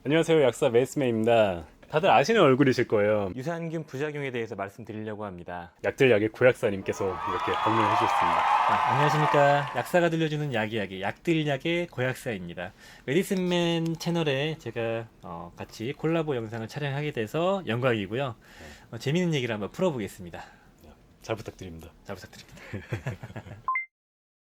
안녕하세요. 약사 메이스메입니다. 다들 아시는 얼굴이실 거예요. 유산균 부작용에 대해서 말씀드리려고 합니다. 약들 약의 고약사님께서 이렇게 방문해 주셨습니다. 안녕하십니까. 약사가 들려주는 약이야기 약들약의 고약사입니다. 메디슨맨 채널에 제가 같이 콜라보 영상을 촬영하게 돼서 영광이고요. 재미있는 얘기를 한번 풀어보겠습니다. 잘 부탁드립니다. 잘 부탁드립니다.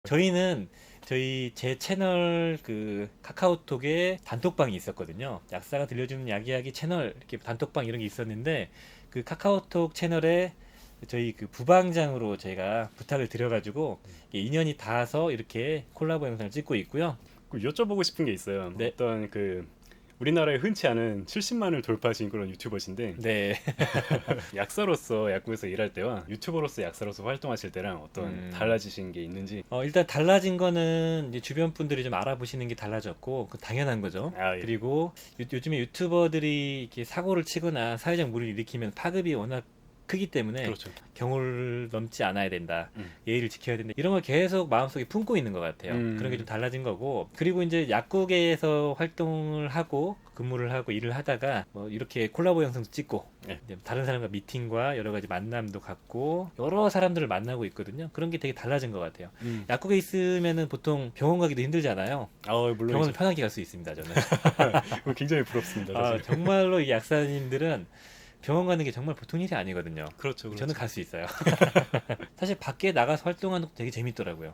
저희는 제 채널 그 카카오톡에 단톡방이 있었거든요. 약사가 들려주는 약이야기 채널 이렇게 단톡방 이런 게 있었는데 그 카카오톡 채널에 저희 그 부방장으로 제가 부탁을 드려가지고 인연이 닿아서 이렇게 콜라보 영상을 찍고 있고요. 그 여쭤보고 싶은 게 있어요. 네. 어떤 우리나라에 흔치 않은 70만을 돌파하신 그런 유튜버신데 네. 약사로서 약국에서 일할 때와 유튜버로서 약사로서 활동하실 때랑 어떤 달라지신 게 있는지. 일단 달라진 거는 이제 주변 분들이 좀 알아보시는 게 달라졌고, 그 당연한 거죠. 아, 예. 그리고 요즘에 유튜버들이 이렇게 사고를 치거나 사회적 물을 일으키면 파급이 워낙 크기 때문에 그렇죠. 경호를 넘지 않아야 된다. 음. 예의를 지켜야 된다. 이런 걸 계속 마음속에 품고 있는 것 같아요. 그런 게 좀 달라진 거고. 그리고 이제 약국에서 활동을 하고 근무를 하고 일을 하다가 뭐 이렇게 콜라보 영상도 찍고 네. 이제 다른 사람과 미팅과 여러 가지 만남도 갖고 여러 사람들을 만나고 있거든요. 그런 게 되게 달라진 것 같아요. 약국에 있으면은 보통 병원 가기도 힘들잖아요. 물론 병원을 편하게 갈 수 있습니다, 저는. 굉장히 부럽습니다. 사실. 정말로 이 약사님들은 병원 가는 게 정말 보통 일이 아니거든요. 그렇죠. 저는 갈 수 있어요. 사실 밖에 나가서 활동하는 것도 되게 재밌더라고요.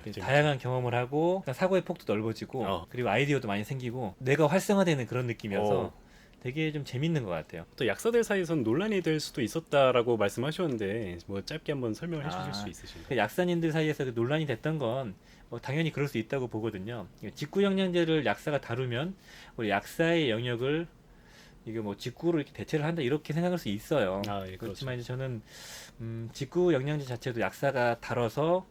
예, 다양한 경험을 하고 사고의 폭도 넓어지고 그리고 아이디어도 많이 생기고 내가 활성화되는 그런 느낌이어서 되게 좀 재밌는 것 같아요. 또 약사들 사이에선 논란이 될 수도 있었다라고 말씀하셨는데 뭐 짧게 한번 설명을 해주실 수 있으신가요? 그 약사님들 사이에서 그 논란이 됐던 건 당연히 그럴 수 있다고 보거든요. 직구영양제를 약사가 다루면 우리 약사의 영역을 이게 뭐 직구로 이렇게 대체를 한다 이렇게 생각할 수 있어요. 예, 그렇지만 그렇죠. 이제 저는 직구 영양제 자체도 약사가 다뤄서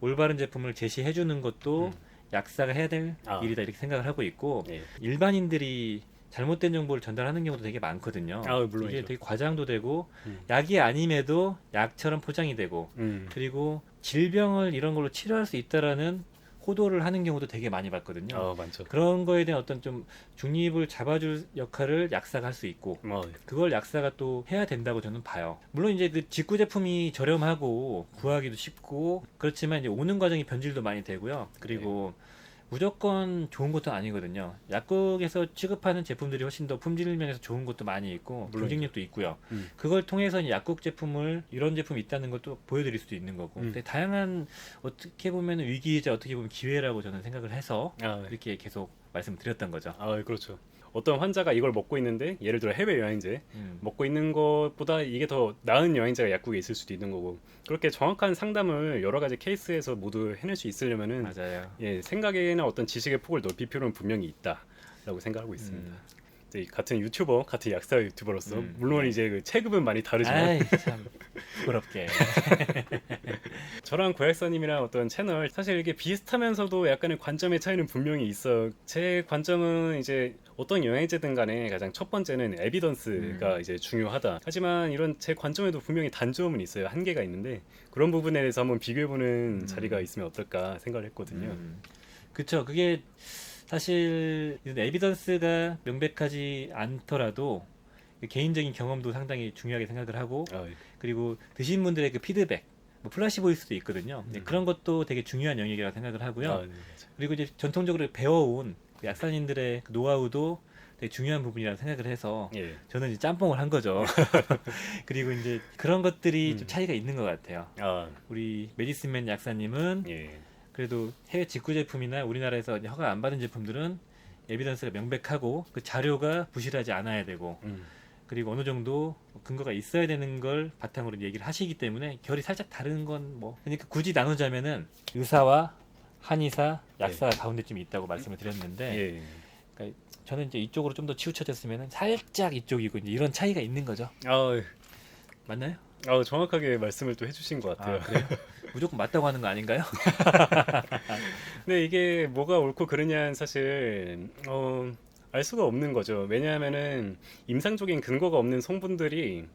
올바른 제품을 제시해 주는 것도 약사가 해야 될 일이다 이렇게 생각을 하고 있고 예. 일반인들이 잘못된 정보를 전달하는 경우도 되게 많거든요. 물론이죠. 이게 되게 과장도 되고 음. 약이 아님에도 약처럼 포장이 되고 그리고 질병을 이런 걸로 치료할 수 있다라는 호도를 하는 경우도 되게 많이 봤거든요. 많죠. 그런 거에 대한 어떤 좀 중립을 잡아줄 역할을 약사가 할 수 있고 그걸 약사가 또 해야 된다고 저는 봐요. 물론 이제 그 직구 제품이 저렴하고 구하기도 쉽고 그렇지만 이제 오는 과정이 변질도 많이 되고요. 그리고 무조건 좋은 것도 아니거든요. 약국에서 취급하는 제품들이 훨씬 더 품질 면에서 좋은 것도 많이 있고 경쟁력도 있고요. 그걸 통해서 이제 약국 제품을 이런 제품이 있다는 것도 보여드릴 수도 있는 거고. 근데 다양한 어떻게 보면 위기이자 어떻게 보면 기회라고 저는 생각을 해서 이렇게 계속 말씀드렸던 거죠. 그렇죠. 어떤 환자가 이걸 먹고 있는데 예를 들어 해외 여행제 먹고 있는 것보다 이게 더 나은 여행제가 약국에 있을 수도 있는 거고 그렇게 정확한 상담을 여러 가지 케이스에서 모두 해낼 수 있으려면은 맞아요. 생각이나 어떤 지식의 폭을 넓힐 필요는 분명히 있다라고 생각하고 있습니다. 같은 유튜버, 같은 약사 유튜버로서 물론 이제 그 체급은 많이 다르지만 아이 참 부끄럽게. 저랑 고약사님이랑 어떤 채널 사실 이게 비슷하면서도 약간의 관점의 차이는 분명히 있어. 제 관점은 이제 어떤 영양제든 간에 가장 첫 번째는 에비던스가 이제 중요하다. 하지만 이런 제 관점에도 분명히 단점은 있어요. 한계가 있는데 그런 부분에 대해서 한번 비교해보는 자리가 있으면 어떨까 생각을 했거든요. 그쵸. 그게 사실 에비던스가 명백하지 않더라도 개인적인 경험도 상당히 중요하게 생각을 하고 예. 그리고 드신 분들의 그 피드백 뭐 플라시보일 수도 있거든요. 그런 것도 되게 중요한 영역이라고 생각을 하고요. 네, 맞아요. 그리고 이제 전통적으로 배워온 그 약사님들의 그 노하우도 되게 중요한 부분이라고 생각을 해서 예. 저는 이제 짬뽕을 한 거죠. 그리고 이제 그런 것들이 좀 차이가 있는 것 같아요. 우리 메디슨맨 약사님은 예. 그래도 해외 직구 제품이나 우리나라에서 허가 안 받은 제품들은 에비던스가 명백하고 그 자료가 부실하지 않아야 되고 그리고 어느 정도 근거가 있어야 되는 걸 바탕으로 얘기를 하시기 때문에 결이 살짝 다른 건 뭐 그러니까 굳이 나누자면은 의사와 한의사, 약사가 가운데쯤 있다고 말씀을 드렸는데 예. 그러니까 저는 이제 이쪽으로 좀 더 치우쳐졌으면 살짝 이쪽이고 이제 이런 차이가 있는 거죠. 맞나요? 정확하게 말씀을 또 해주신 것 같아요. 그래요? 무조건 맞다고 하는 거 아닌가요? 근데 이게 뭐가 옳고 그르냐는 사실 알 수가 없는 거죠. 왜냐하면은 임상적인 근거가 없는 성분들이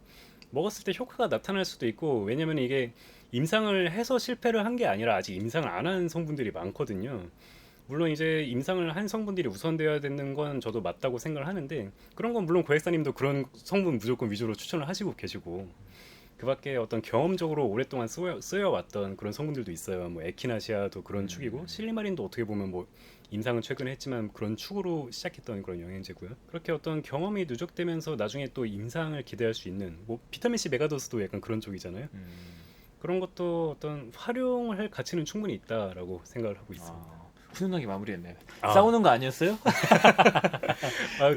먹었을 때 효과가 나타날 수도 있고 왜냐면 이게 임상을 해서 실패를 한 게 아니라 아직 임상을 안 한 성분들이 많거든요. 물론 이제 임상을 한 성분들이 우선되어야 되는 건 저도 맞다고 생각을 하는데 그런 건 물론 고객사님도 그런 성분 무조건 위주로 추천을 하시고 계시고 그 밖에 어떤 경험적으로 오랫동안 쓰여왔던 그런 성분들도 있어요. 뭐 에키나시아도 그런 축이고 실리마린도 어떻게 보면 뭐 임상은 최근에 했지만 그런 축으로 시작했던 그런 영양제고요. 그렇게 어떤 경험이 누적되면서 나중에 또 임상을 기대할 수 있는 뭐 비타민C 메가도스도 약간 그런 쪽이잖아요. 그런 것도 어떤 활용을 할 가치는 충분히 있다라고 생각을 하고 있습니다. 훈훈하게 마무리했네. 싸우는 거 아니었어요?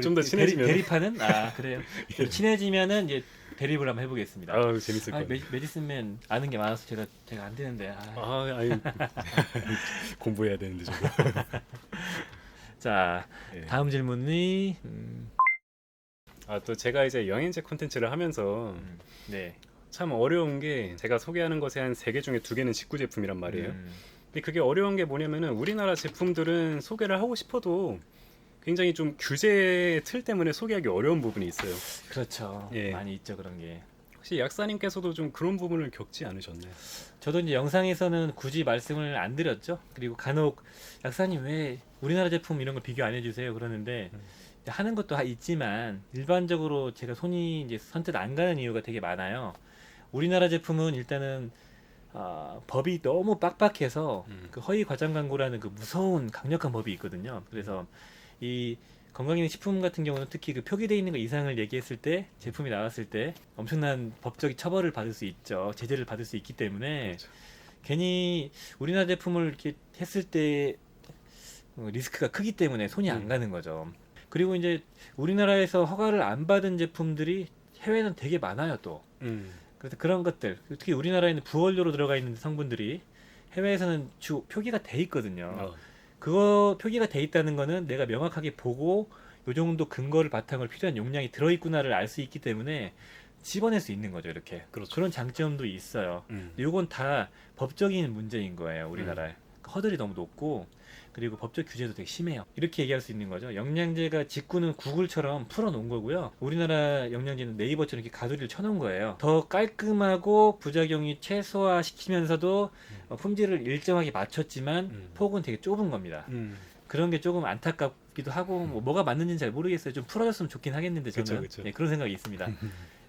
좀 더 친해지면 대립하는? 그래요. 친해지면은 이제 대립을 한번 해보겠습니다. 재밌을 것 같아요. 메디슨맨 아는 게 많아서 제가 안 되는데. 아니 공부해야 되는데 저도. 자, 다음 질문이 또 제가 이제 영양제 콘텐츠를 하면서 참 어려운 게 제가 소개하는 것의 한 3개 중에 2개는 직구 제품이란 말이에요. 근데 그게 어려운 게 뭐냐면은 우리나라 제품들은 소개를 하고 싶어도 굉장히 좀 규제의 틀 때문에 소개하기 어려운 부분이 있어요. 그렇죠. 많이 있죠 그런 게. 혹시 약사님께서도 좀 그런 부분을 겪지 않으셨나요? 저도 이제 영상에서는 굳이 말씀을 안 드렸죠. 그리고 간혹 약사님 왜 우리나라 제품 이런 거 비교 안 해주세요 그러는데 하는 것도 있지만 일반적으로 제가 손이 이제 선뜻 안 가는 이유가 되게 많아요. 우리나라 제품은 일단은 법이 너무 빡빡해서 그 허위 과장 광고라는 그 무서운 강력한 법이 있거든요. 그래서 이 건강기능식품 같은 경우는 특히 그 표기되어 있는 것 이상을 얘기했을 때 제품이 나왔을 때 엄청난 법적 처벌을 받을 수 있죠. 제재를 받을 수 있기 때문에 그렇죠. 괜히 우리나라 제품을 이렇게 했을 때 리스크가 크기 때문에 손이 안 가는 거죠. 그리고 이제 우리나라에서 허가를 안 받은 제품들이 해외는 되게 많아요 또. 그래서 그런 것들 특히 우리나라에는 부원료로 들어가 있는 성분들이 해외에서는 주 표기가 돼 있거든요. 그거 표기가 돼 있다는 거는 내가 명확하게 보고 요 정도 근거를 바탕으로 필요한 용량이 들어있구나를 알 수 있기 때문에 집어낼 수 있는 거죠 이렇게. 그렇죠. 그런 장점도 있어요. 요건 다 법적인 문제인 거예요 우리나라에. 허들이 너무 높고 그리고 법적 규제도 되게 심해요. 이렇게 얘기할 수 있는 거죠. 영양제가 직구는 구글처럼 풀어놓은 거고요. 우리나라 영양제는 네이버처럼 이렇게 가두리를 쳐놓은 거예요. 더 깔끔하고 부작용이 최소화시키면서도 품질을 일정하게 맞췄지만 폭은 되게 좁은 겁니다. 그런 게 조금 안타깝기도 하고 뭐가 맞는지는 잘 모르겠어요. 좀 풀어졌으면 좋긴 하겠는데 저는 그쵸. 그런 생각이 있습니다.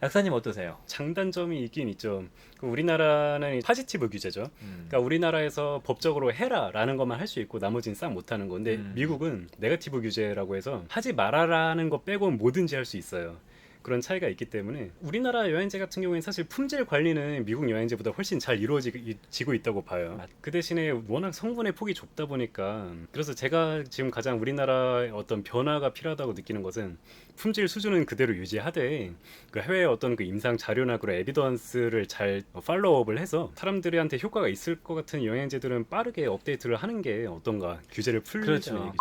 약사님 어떠세요? 장단점이 있긴 있죠. 우리나라는 파지티브 규제죠. 그러니까 우리나라에서 법적으로 해라라는 것만 할 수 있고 나머지는 싹 못하는 건데 미국은 네거티브 규제라고 해서 하지 말아라는 거 빼고는 뭐든지 할 수 있어요. 그런 차이가 있기 때문에 우리나라 여행제 같은 경우에는 사실 품질 관리는 미국 여행제보다 훨씬 잘 이루어지고 있다고 봐요. 그 대신에 워낙 성분의 폭이 좁다 보니까 그래서 제가 지금 가장 우리나라의 어떤 변화가 필요하다고 느끼는 것은 품질 수준은 그대로 유지하되 그 해외의 어떤 그 임상 자료나 그런 에비던스를 잘 팔로우업을 해서 사람들한테 효과가 있을 것 같은 영양제들은 빠르게 업데이트를 하는 게 어떤가 규제를 풀리는 얘기죠.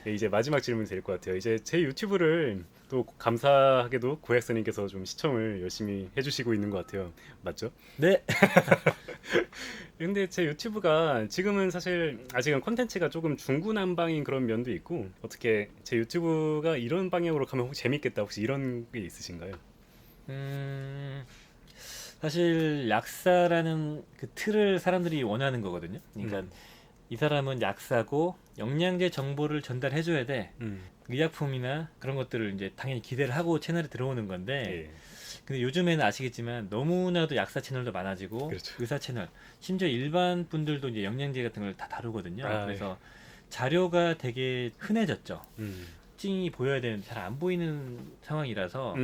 이제 마지막 질문이 될 것 같아요. 이제 제 유튜브를 또 감사하게도 고약사님께서 좀 시청을 열심히 해주시고 있는 것 같아요. 맞죠? 네. 근데 제 유튜브가 지금은 사실 아직은 콘텐츠가 조금 중구난방인 그런 면도 있고 어떻게 제 유튜브가 이런 방향으로 가면 혹시 재밌겠다 혹시 이런 게 있으신가요? 사실 약사라는 그 틀을 사람들이 원하는 거거든요. 그러니까 이 사람은 약사고 영양제 정보를 전달해 줘야 돼. 의약품이나 그런 것들을 이제 당연히 기대를 하고 채널에 들어오는 건데 근데 요즘에는 아시겠지만 너무나도 약사 채널도 많아지고 그렇죠. 의사 채널 심지어 일반 분들도 이제 영양제 같은 걸 다 다루거든요. 그래서 자료가 되게 흔해졌죠. 특징이 보여야 되는데 잘 안 보이는 상황이라서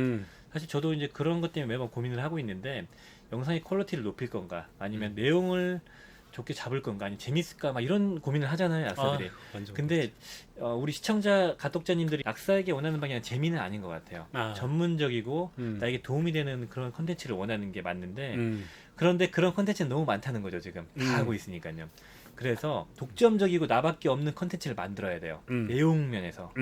사실 저도 이제 그런 것 때문에 매번 고민을 하고 있는데 영상의 퀄리티를 높일 건가 아니면 내용을 좋게 잡을 건가 아니면 재밌을까 막 이런 고민을 하잖아요 약사들이. 근데 우리 시청자 가독자님들이 약사에게 원하는 방향은 재미는 아닌 것 같아요. 전문적이고 나에게 도움이 되는 그런 컨텐츠를 원하는 게 맞는데 그런데 그런 컨텐츠는 너무 많다는 거죠 지금 다 하고 있으니까요. 그래서 독점적이고 나밖에 없는 컨텐츠를 만들어야 돼요. 내용 면에서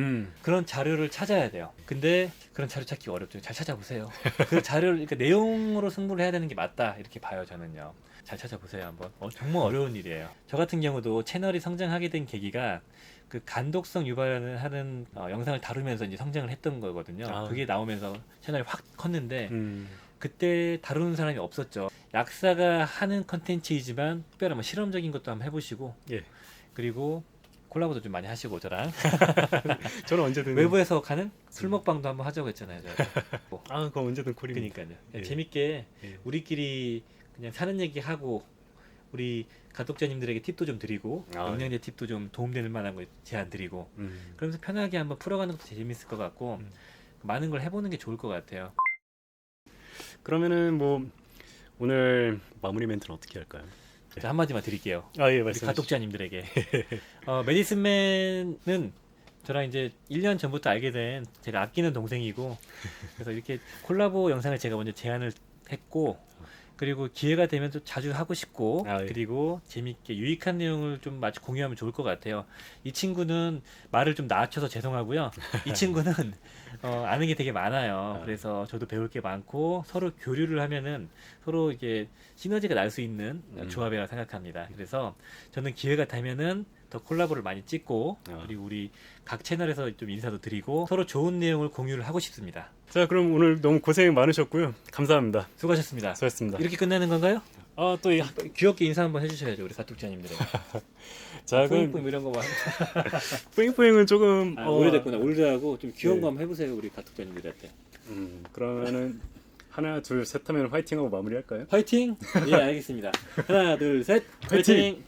그런 자료를 찾아야 돼요. 근데 그런 자료 찾기 어렵죠. 잘 찾아보세요. 그 자료를 그러니까 내용으로 승부를 해야 되는 게 맞다 이렇게 봐요 저는요. 잘 찾아보세요 한번. 정말 어려운 일이에요. 저 같은 경우도 채널이 성장하게 된 계기가 그 간독성 유발을 하는 영상을 다루면서 이제 성장을 했던 거거든요. 그게 나오면서 채널이 확 컸는데 그때 다루는 사람이 없었죠. 약사가 하는 컨텐츠이지만 특별한 뭐 실험적인 것도 한번 해보시고 그리고 콜라보도 좀 많이 하시고 저랑 저는 언제든 외부에서 가는 술 먹방도 한번 하자고 했잖아요. 뭐. 아, 그거 언제든 콜입니다. 그러니까요. 예. 재밌게 예. 우리끼리 그냥 사는 얘기하고 우리 가독자님들에게 팁도 좀 드리고 아, 영양제 팁도 좀 도움되는 만한 거 제안 드리고 그러면서 편하게 한번 풀어가는 것도 재밌을 것 같고 많은 걸 해보는 게 좋을 것 같아요. 그러면은 뭐 오늘 마무리 멘트는 어떻게 할까요? 자, 한마디만 드릴게요. 아, 예, 우리 말씀해 주시죠. 가독자님들에게 메디슨맨은 저랑 이제 1년 전부터 알게 된 제가 아끼는 동생이고 그래서 이렇게 콜라보 영상을 제가 먼저 제안을 했고 그리고 기회가 되면 또 자주 하고 싶고 아, 예. 그리고 재밌게 유익한 내용을 좀 마치 공유하면 좋을 것 같아요. 이 친구는 말을 좀 낮춰서 죄송하고요. 이 친구는 아는 게 되게 많아요. 그래서 저도 배울 게 많고 서로 교류를 하면은 서로 이게 시너지가 날 수 있는 조합이라고 생각합니다. 그래서 저는 기회가 되면은 더 콜라보를 많이 찍고 그리고 우리 각 채널에서 좀 인사도 드리고 서로 좋은 내용을 공유를 하고 싶습니다. 자, 그럼 오늘 너무 고생 많으셨고요. 감사합니다. 수고하셨습니다. 수고하셨습니다. 이렇게 끝나는 건가요? 아, 또 귀엽게 인사 한번 해주셔야죠 우리 가독자님들에게. 자, 그럼 뿌잉뿌잉 이런 거만. 뿌잉뿌잉은 조금 오래됐구나. 올드하고 좀 귀여운 네. 거 한번 해보세요 우리 가독자님들한테. 그러면은 하나, 둘, 셋 하면 화이팅하고 마무리할까요? 화이팅! 예 알겠습니다. 하나 둘 셋 화이팅! 화이팅!